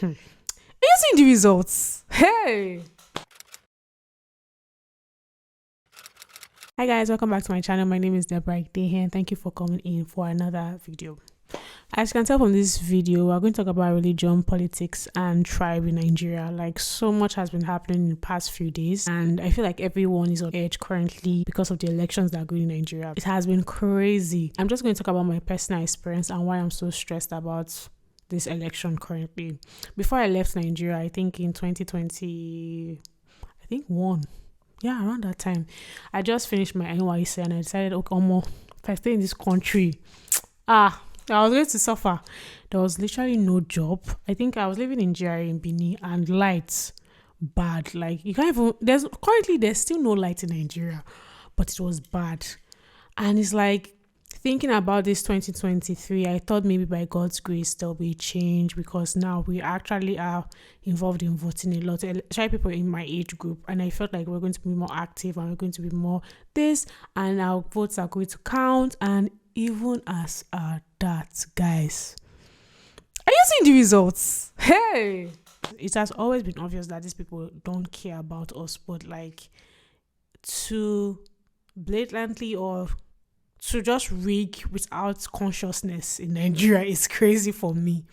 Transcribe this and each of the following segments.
Are you seeing the results? Hey! Hi guys, welcome back to my channel. My name is Deborah here and thank you for coming in for another video. As you can tell from this video, we're going to talk about religion, politics, and tribe in Nigeria. Like, so much has been happening in the past few days, and I feel like everyone is on edge currently because of the elections that are going in Nigeria. It has been crazy. I'm just going to talk about my personal experience and why I'm so stressed about this election currently. Before I left Nigeria, I think in 2020, around that time, I just finished my NYC and I decided, okay, if I stay in this country, I was going to suffer. There was literally no job. I think I was living in GRA in Benin, and lights bad. Like, you can't even, there's still no light in Nigeria, but it was bad. And it's like, thinking about this 2023, I thought maybe by God's grace there'll be a change, because now we actually are involved in voting a lot, especially people in my age group, and I felt like we're going to be more active and we're going to be more this, and our votes are going to count. And even as that, guys, are you seeing the results? Hey, it has always been obvious that these people don't care about us, but like, to blatantly or to just rig without consciousness in Nigeria is crazy for me.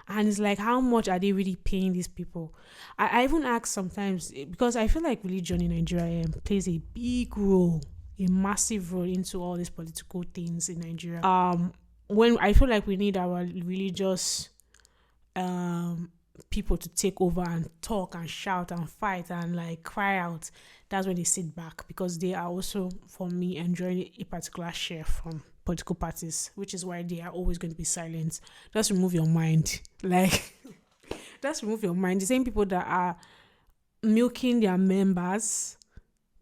And it's like, how much are they really paying these people? I even ask sometimes, because I feel like religion in Nigeria plays a big role, a massive role into all these political things in Nigeria. When I feel like we need our religious people to take over and talk and shout and fight and like cry out, that's when they sit back, because they are also, for me, enjoying a particular share from political parties, which is why they are always going to be silent. Just remove your mind. Like, just remove your mind. The same people that are milking their members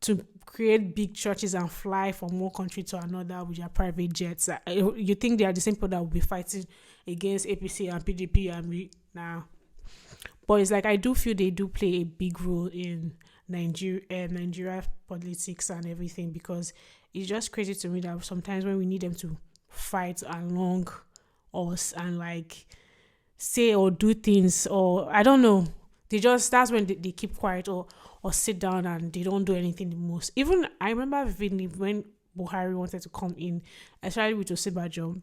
to create big churches and fly from one country to another with their private jets. You think they are the same people that will be fighting against APC and PDP and nah. But it's like, I do feel they do play a big role in Nigeria politics and everything, because it's just crazy to me that sometimes when we need them to fight along us and like say or do things, or I don't know, that's when they keep quiet or sit down and they don't do anything the most. Even I remember vividly when Buhari wanted to come in, especially with Osibajo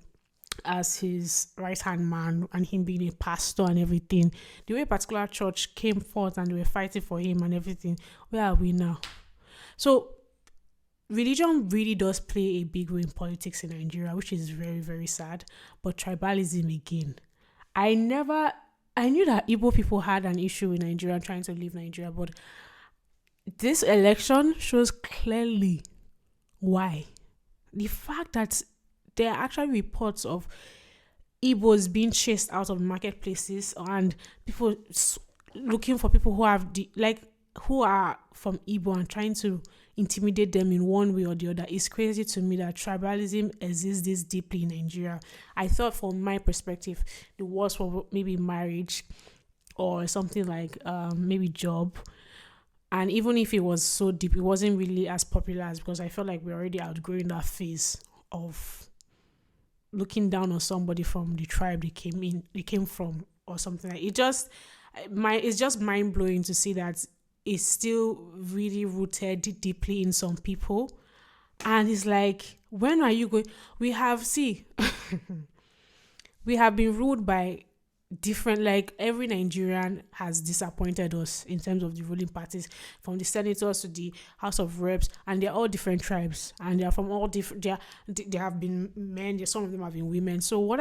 as his right hand man and him being a pastor and everything, the way a particular church came forth and they were fighting for him and everything. Where are we now? So religion really does play a big role in politics in Nigeria, which is very, very sad. But tribalism again, I knew that Igbo people had an issue with Nigeria trying to leave Nigeria, but this election shows clearly why. The fact that there are actually reports of Igbos being chased out of marketplaces and people looking for people who are from Igbo and trying to intimidate them in one way or the other. It's crazy to me that tribalism exists this deeply in Nigeria. I thought, from my perspective, the worst for maybe marriage or something like maybe job. And even if it was so deep, it wasn't really as popular, as because I felt like we're already outgrowing that phase of looking down on somebody from the tribe they came from or something. Like, it's just mind blowing to see that it's still really rooted deeply in some people. And it's like, when are you going? We have been ruled by different, like, every Nigerian has disappointed us in terms of the ruling parties, from the senators to the House of Reps, and they're all different tribes, and they're from all different. They have been men. Some of them have been women. So why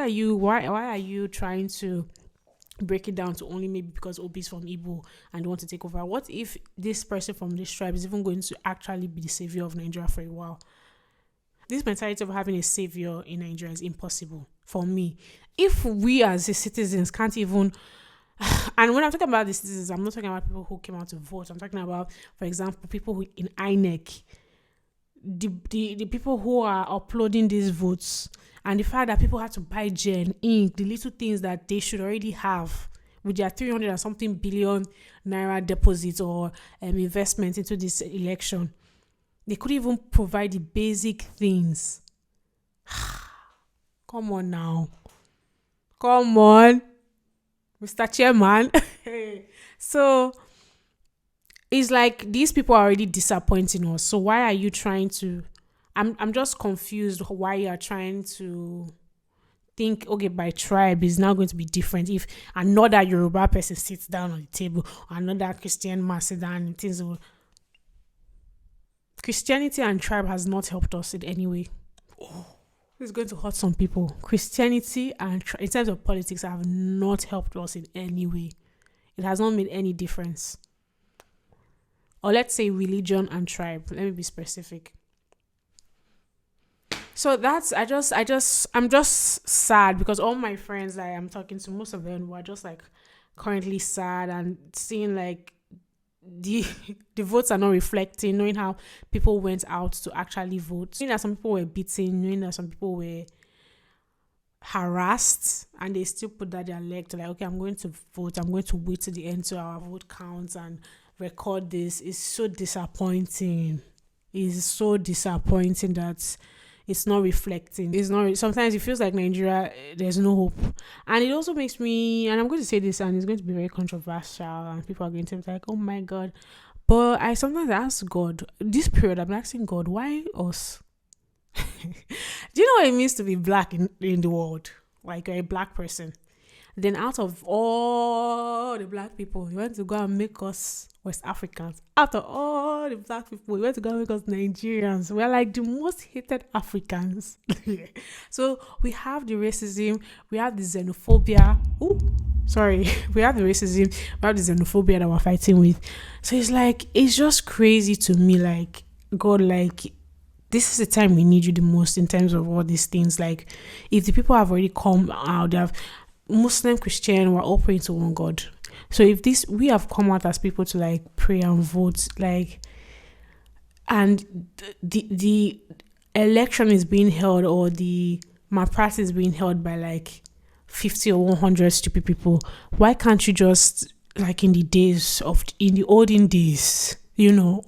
are you trying to break it down to only maybe because Obi's from Igbo and they want to take over? What if this person from this tribe is even going to actually be the savior of Nigeria for a while? This mentality of having a savior in Nigeria is impossible for me. If we as the citizens can't even, and when I'm talking about the citizens, I'm not talking about people who came out to vote. I'm talking about, for example, people who in Inec, the people who are uploading these votes, and the fact that people have to buy gen, ink, the little things that they should already have with their 300 and something billion naira deposits or investment into this election. They could even provide the basic things. Come on now. Come on. Mr. Chairman. So it's like these people are already disappointing us. So why are you trying to? I'm just confused why you are trying to think, okay, by tribe is now going to be different. If another Yoruba person sits down on the table, another Christian man sits down, things will, Christianity and tribe has not helped us in any way. It's going to hurt some people. Christianity and in terms of politics have not helped us in any way. It has not made any difference. Or let's say religion and tribe. Let me be specific. So that's I'm just sad because all my friends that I'm talking to, most of them were just like currently sad and seeing like the the votes are not reflecting, knowing how people went out to actually vote, knowing that some people were beaten, knowing that some people were harassed, and they still put that their leg to like, okay, I'm going to vote, I'm going to wait to the end to our vote counts and record this. Is so disappointing. It's so disappointing that it's not reflecting. It's not. Sometimes it feels like Nigeria, there's no hope, and it also makes me. And I'm going to say this, and it's going to be very controversial, and people are going to be like, "Oh my God!" But I sometimes ask God, this period, I'm asking God, why us? Do you know what it means to be black in the world? Like you're a black person. Then out of all the black people, you want to go and make us West Africans. Out of all the black people, you want to go and make us Nigerians. We're like the most hated Africans. So we have the racism, we have the xenophobia. Ooh, sorry. We have the racism, we have the xenophobia that we're fighting with. So it's like, it's just crazy to me. Like, God, like, this is the time we need you the most in terms of all these things. Like, if the people have already come out, they have Muslim, Christian, we're all praying to one God. So if this, we have come out as people to like pray and vote, like, and the election is being held, or the malpractice is being held by like 50 or 100 stupid people, why can't you just, like in the olden days,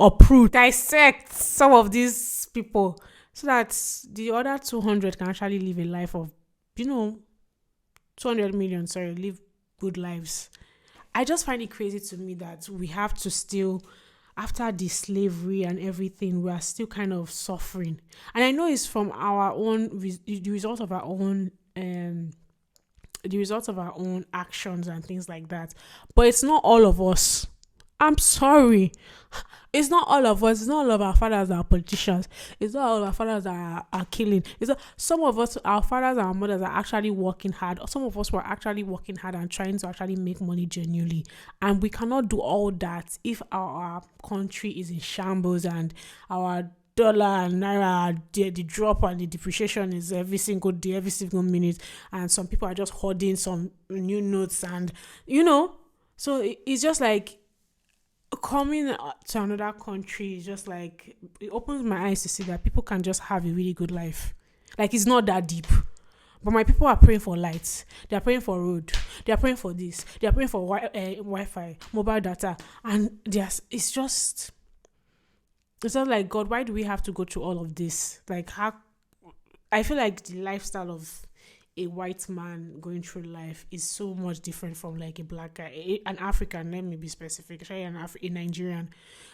uproot, dissect some of these people so that the other 200 can actually live a life of, 200 million, live good lives. I just find it crazy to me that we have to still, after the slavery and everything, we are still kind of suffering. And I know it's from our own, the result of our own, actions and things like that. But it's not all of us. I'm sorry. It's not all of us. It's not all of our fathers that are politicians. It's not all of our fathers that are killing. It's not, some of us, our fathers and our mothers are actually working hard. Or some of us were actually working hard and trying to actually make money genuinely. And we cannot do all that if our country is in shambles and our dollar and naira, the drop and the depreciation is every single day, every single minute. And some people are just hoarding some new notes and, So it's just like, coming to another country is just like, it opens my eyes to see that people can just have a really good life. Like, it's not that deep. But my people are praying for lights. They are praying for road. They are praying for this. They are praying for Wi-Fi, mobile data. And it's just not like, God, why do we have to go through all of this? Like, how? I feel like the lifestyle of a white man going through life is so much different from like a black guy, an African, let me be specific, a Nigerian,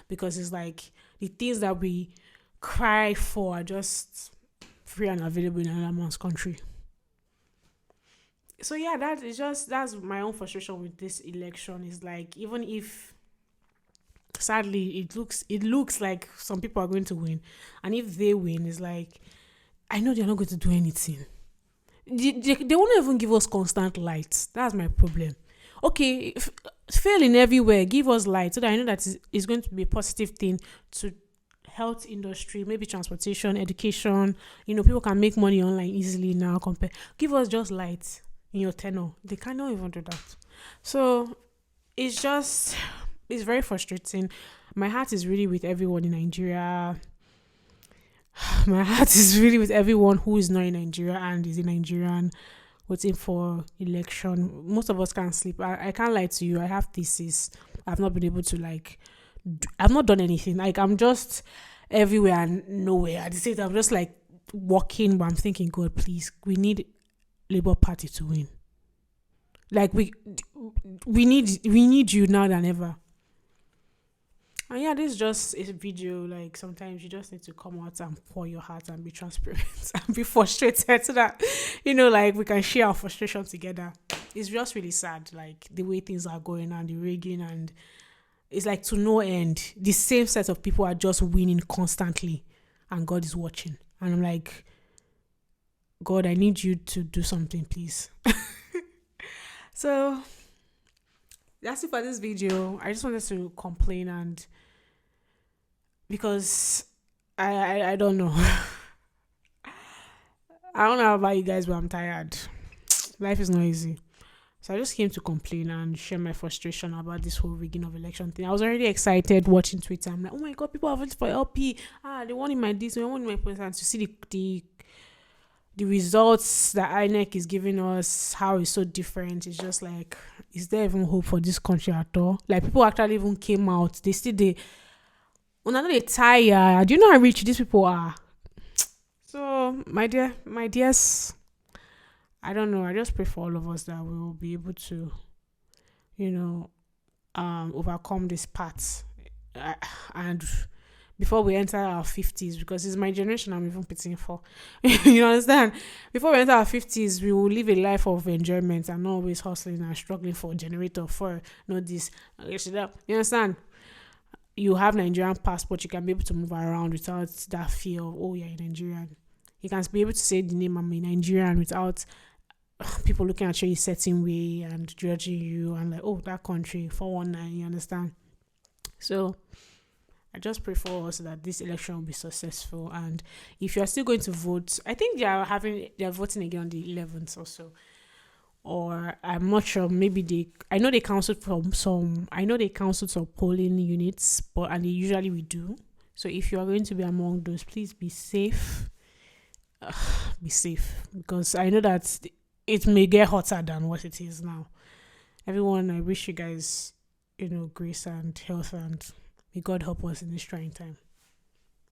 because it's like the things that we cry for are just free and available in another man's country. So yeah, that's my own frustration with this election. Is like, even if sadly it looks like some people are going to win, and if they win, it's like, I know they're not going to do anything. They won't even give us constant light. That's my problem. Okay, fail in everywhere, give us light so that I know that it's going to be a positive thing to health industry, maybe transportation, education. People can make money online easily now. Give us just light in your tenure. They cannot even do that. So it's very frustrating. My heart is really with everyone in Nigeria. My heart is really with everyone who is not in Nigeria and is in Nigerian waiting for election. Most of us can't sleep. I can't lie to you. I have thesis. I've not been able to I've not done anything. Like, I'm just everywhere and nowhere. At the same time, I'm just like walking, but I'm thinking, God, please, we need Labour Party to win. Like we need you now than ever. And yeah, this is just a video. Like sometimes you just need to come out and pour your heart and be transparent and be frustrated so that like we can share our frustration together. It's just really sad, like the way things are going and the rigging, and it's like to no end. The same set of people are just winning constantly, and God is watching. And I'm like, God, I need you to do something, please. So that's it for this video. I just wanted to complain, and because I don't know. I don't know about you guys, but I'm tired. Life is not easy. So I just came to complain and share my frustration about this whole rigging of election thing. I was already excited watching Twitter. I'm like, oh my God, people are voting for LP. They want in my this, they want in my place, and to see the results that Inec is giving us, how it's so different. It's just like, is there even hope for this country at all? Like, people actually even came out. When I know they tired, do you know how rich these people are? So, my dears, I don't know. I just pray for all of us that we will be able to, overcome this part. And before we enter our 50s, because it's my generation I'm even pitching for. You understand? Before we enter our 50s, we will live a life of enjoyment and not always hustling and struggling for a generator for this. You understand? You have Nigerian passport, you can be able to move around without that fear of, oh, you're a Nigerian. You can be able to say the name, I'm a Nigerian, without people looking at you a certain way and judging you and like, oh, that country, 419, you understand? So I just pray for us that this election will be successful. And if you are still going to vote, I think they are voting again on the 11th or so. Or I'm not sure. Maybe I know they counseled some polling units, and usually we do. So if you are going to be among those, please be safe. Be safe, because I know that it may get hotter than what it is now. Everyone, I wish you guys, grace and health, and may God help us in this trying time.